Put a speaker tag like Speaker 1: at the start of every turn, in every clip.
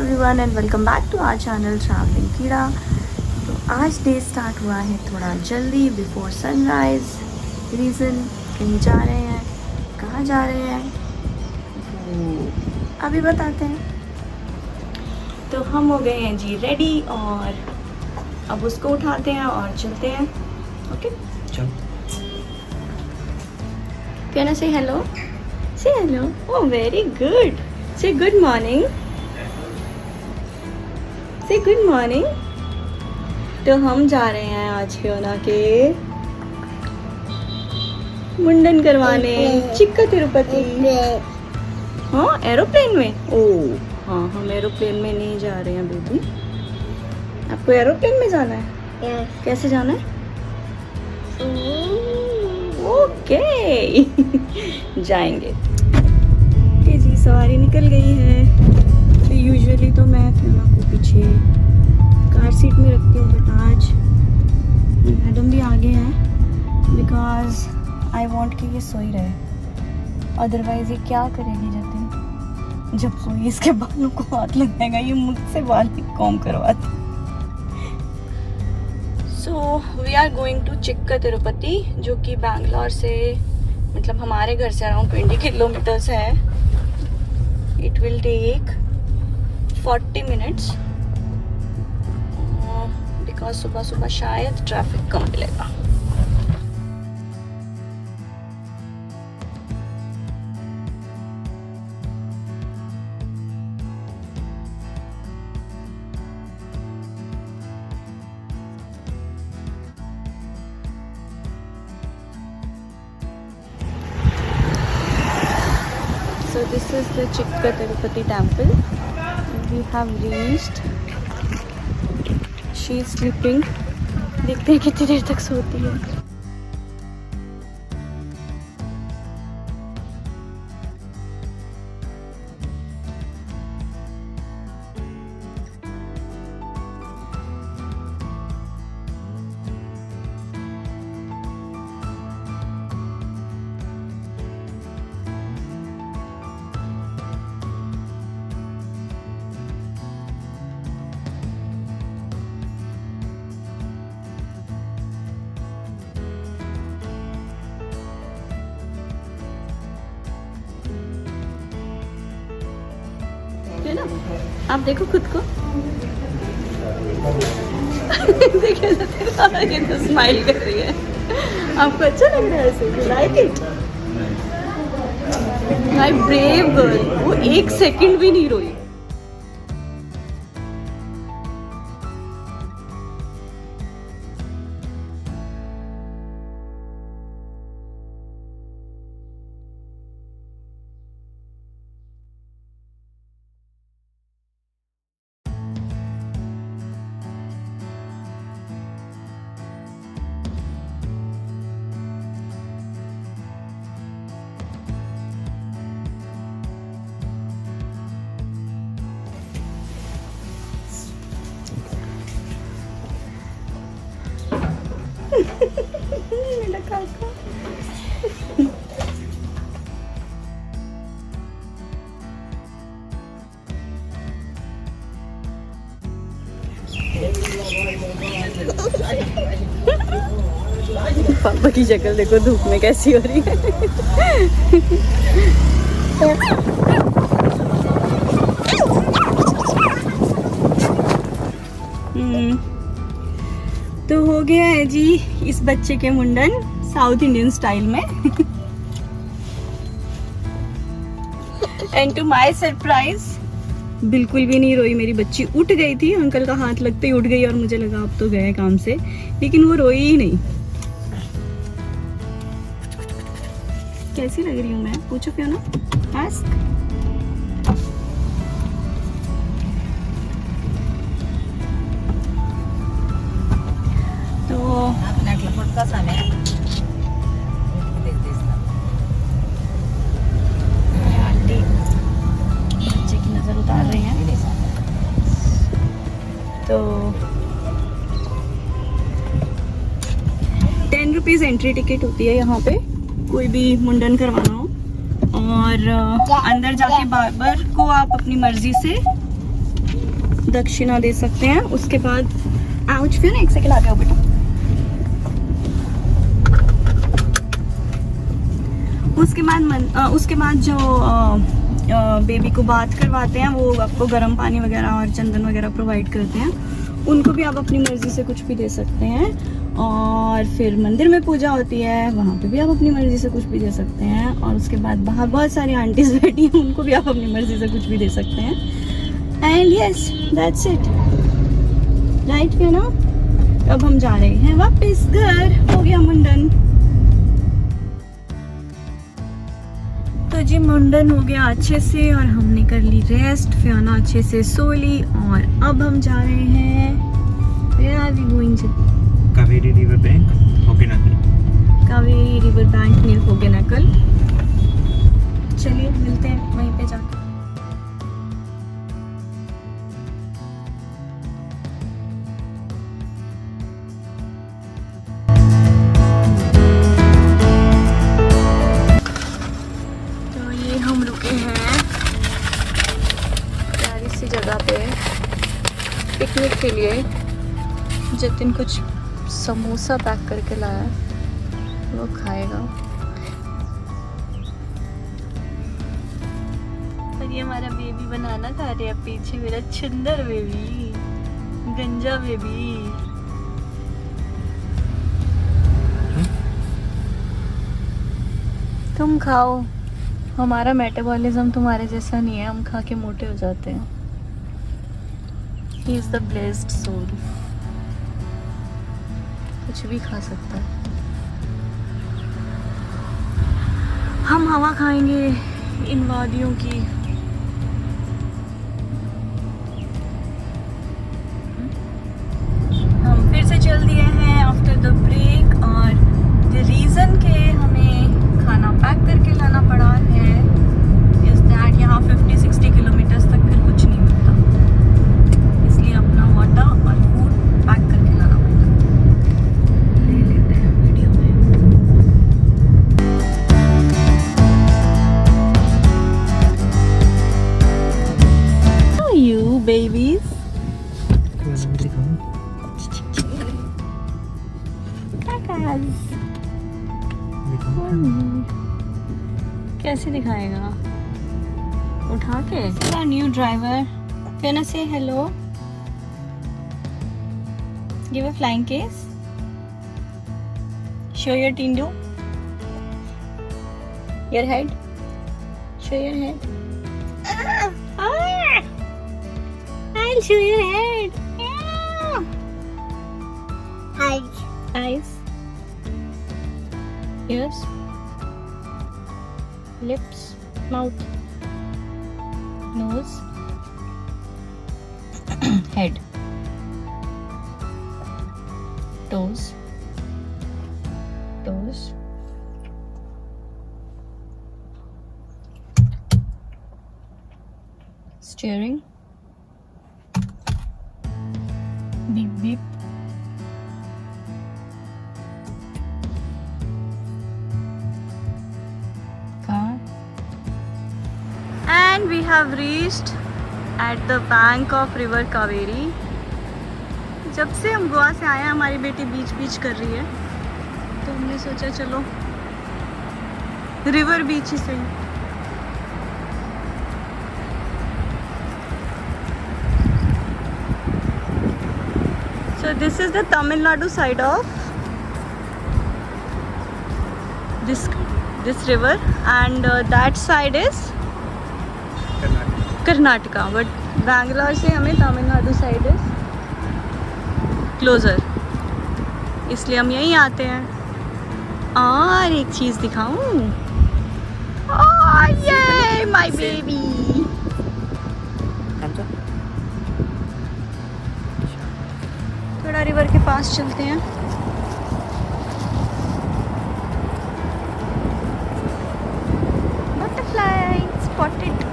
Speaker 1: Everyone and welcome back to our channel travelling Keeda. तो आज day start हुआ है थोड़ा जल्दी बिफोर सनराइज़। रीज़न कहीं जा रहे हैं, कहाँ जा रहे हैं वो अभी बताते हैं। तो हम हो गए हैं जी रेडी और अब उसको उठाते हैं और चलते हैं। ओके
Speaker 2: चल।
Speaker 1: कैन से हेलो, से हेलो। ओह वेरी गुड, से गुड मॉर्निंग, से गुड मॉर्निंग। तो हम जा रहे हैं आज फियोना के मुंडन करवाने चिक्का तिरुपति। हाँ एरोप्लेन में, ओह हाँ हम एरोप्लेन में नहीं जा रहे हैं बेबी। आपको एरोप्लेन में जाना है?
Speaker 3: Yes.
Speaker 1: कैसे जाना है? ओके जाएंगे। ओके जी, सवारी निकल गई है। तो यूजुअली तो मैं फियोना को पीछे कार सीट में रखती हूँ, बट आज मैडम भी आगे हैं बिकॉज आई वांट कि ये सोई रहे। अदरवाइज ये क्या करेगी जतिन, जब सोई इसके बालों को हाथ लगाएगा। ये मुझसे बाल कॉम करवाती। So we are going to Chikka Tirupati, जो कि बैंगलोर से मतलब हमारे घर से अराउंड 20 किलोमीटर्स है। It will take 40 minutes because सुबह सुबह शायद ट्रैफिक कम मिलेगा। So this is the Chikka Tirupati temple. We have reached. She is sleeping. देखते हैं कितनी देर तक सोती है। है ना? आप देखो खुद को। देखिए ये तो स्माइल कर रही है। आपको अच्छा लग रहा है ऐसे? Like it? My brave girl, वो एक सेकंड भी नहीं रोई। मेरा काका। पापा की शक्ल देखो धूप में कैसी हो रही है। तो हो गया है जी इस बच्चे के मुंडन साउथ इंडियन स्टाइल में। एंड टू माय सरप्राइज बिल्कुल भी नहीं रोई मेरी बच्ची। उठ गई थी, अंकल का हाथ लगते ही उठ गई और मुझे लगा अब तो गए काम से, लेकिन वो रोई ही नहीं। कैसी लग रही हूँ मैं? पूछो क्यों ना, आस्क। आंटी बच्चे की नजर उतार रही हैं। तो 10 रुपीज़ एंट्री टिकट होती है यहाँ पे, कोई भी मुंडन करवाना हो। और अंदर जाके बार्बर को आप अपनी मर्जी से दक्षिणा दे सकते हैं। उसके बाद आउच फिर एक सेकंड आ जाओ बेटा। उसके बाद जो बेबी को बात करवाते हैं वो आपको गर्म पानी वगैरह और चंदन वगैरह प्रोवाइड करते हैं। उनको भी आप अपनी मर्जी से कुछ भी दे सकते हैं। और फिर मंदिर में पूजा होती है, वहाँ पे भी आप अपनी मर्जी से कुछ भी दे सकते हैं। और उसके बाद बाहर बहुत सारी आंटीज बैठी हैं, उनको भी आप अपनी मर्जी से कुछ भी दे सकते हैं। And yes that's it, right है ना। अब हम जा रहे हैं वापस घर, हो गया मुंडन। तो जी मुंडन हो गया अच्छे से और हमने कर ली रेस्ट, फियोना अच्छे से सो ली। और अब हम जा रहे हैं Where are we going to?
Speaker 2: Kaveri river bank, Hogenakkal.
Speaker 1: Kaveri river bank near Hogenakkal. चलिए मिलते हैं वहीं पे जाकर। तो ये हम रुके हैं प्यारी सी जगह पे पिकनिक के लिए। जतिन कुछ समोसा पैक करके लाया है, वो खाएगा। और ये हमारा बेबी बनाना खा रहे हैं पीछे, मेरा सुंदर बेबी, गंजा बेबी। तुम खाओ, हमारा मेटाबॉलिज्म तुम्हारे जैसा नहीं है, हम खा के मोटे हो जाते हैं। He is the blessed soul, कुछ भी खा सकता है। हम हवा खाएंगे इन वादियों की। हम फिर से चल दिए हैं आफ्टर द ब्रेक। और द रीज़न के हमें खाना पैक करके लाना पड़ा है इज दैट यहाँ 50-60 किलोमीटर्स तक फिर कुछ नहीं मिलता, इसलिए अपना वाटर और फूड पैक करके लाना पड़ता है। ले लेते हैं वीडियो में। You babies, कैसे दिखाएगा उठा के? New driver Fiona, say hello. Give a flying kiss. Show your tindu. Your head. Show your head. I'll show your head. Eyes. Eyes. Ears. Lips. Mouth. Nose. Head. Toes. Toes. Steering. Beep beep. Car. And we have reached at the bank of river Kaveri. जब से हम गोवा से आए हैं हमारी बेटी बीच बीच कर रही है, तो हमने सोचा चलो रिवर बीच ही सही। So this is the Tamil Nadu side of this river and that side is Karnataka, but Bangalore से हमें तमिलनाडु साइड इज क्लोजर, इसलिए हम यहीं आते हैं। और एक चीज़ दिखाऊं, ये माय बेबी। थोड़ा रिवर के पास चलते हैं। Butterfly spotted.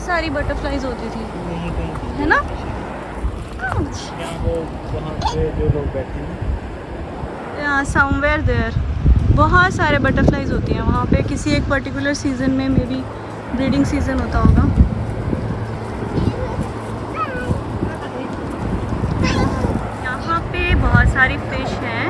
Speaker 1: सारी बटरफ्लाईज होती थी,
Speaker 2: नहीं कहीं
Speaker 1: है ना? Ouch.
Speaker 2: यहाँ वो वहाँ पे जो लोग बैठे हैं
Speaker 1: Yeah, somewhere there. बहुत सारे बटरफ्लाईज होती हैं वहाँ पे, किसी एक पर्टिकुलर सीज़न में मे बी ब्रीडिंग सीज़न होता होगा। यहाँ पे बहुत सारी फिश हैं।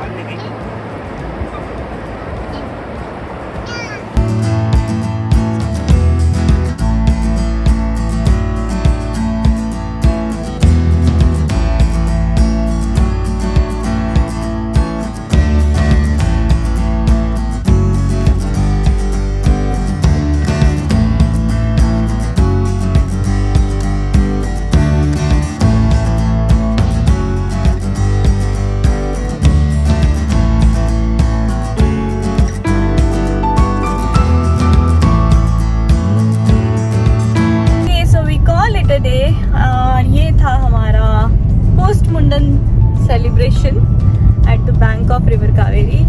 Speaker 1: डे और ये था हमारा पोस्ट मुंडन celebration at the bank of river Kaveri.